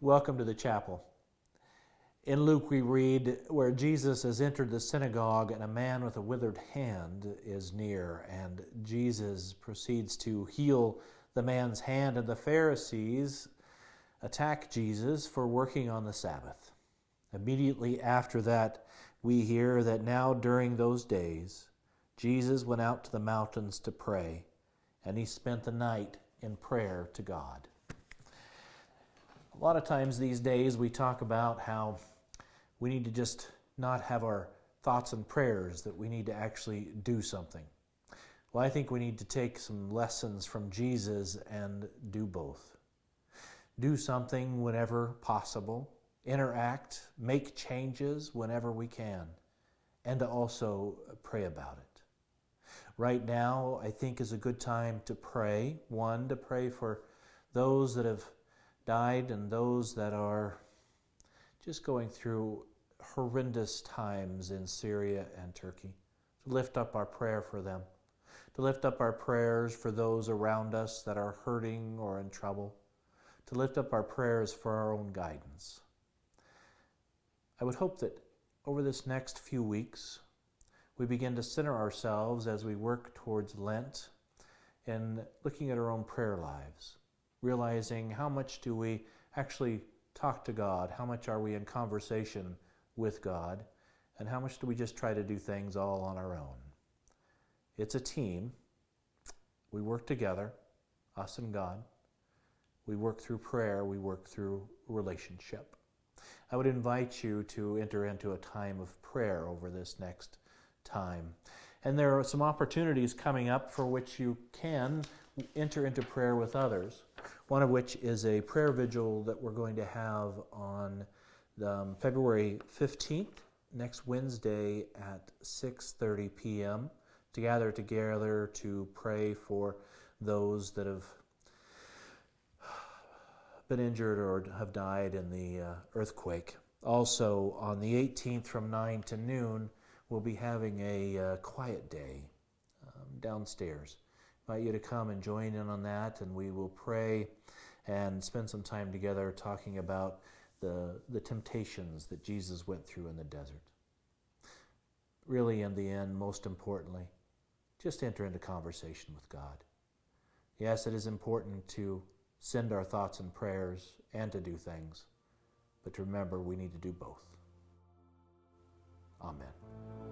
Welcome to the chapel. In Luke we read where Jesus has entered the synagogue and a man with a withered hand is near, and Jesus proceeds to heal the man's hand, and the Pharisees attack Jesus for working on the Sabbath. Immediately after that, we hear that now during those days, Jesus went out to the mountains to pray, and he spent the night in prayer to God. A lot of times these days we talk about how we need to just not have our thoughts and prayers, that we need to actually do something. Well, I think we need to take some lessons from Jesus and do both. Do something whenever possible, interact, make changes whenever we can, and to also pray about it. Right now, I think is a good time to pray. One, to pray for those that have died and those that are just going through horrendous times in Syria and Turkey. To lift up our prayer for them. To lift up our prayers for those around us that are hurting or in trouble. To lift up our prayers for our own guidance. I would hope that over this next few weeks, we begin to center ourselves as we work towards Lent and looking at our own prayer lives, realizing how much do we actually talk to God, how much are we in conversation with God, and how much do we just try to do things all on our own. It's a team. We work together, us and God. We work through prayer, we work through relationship. I would invite you to enter into a time of prayer over this next time. And there are some opportunities coming up for which you can enter into prayer with others. One of which is a prayer vigil that we're going to have on February 15th, next Wednesday at 6:30 p.m. to gather together to pray for those that have been injured or have died in the earthquake. Also, on the 18th from 9 to noon, we'll be having a quiet day downstairs. I invite you to come and join in on that, and we will pray and spend some time together talking about the temptations that Jesus went through in the desert. Really, in the end, most importantly, just enter into conversation with God. Yes, it is important to send our thoughts and prayers and to do things, but remember, we need to do both. Amen.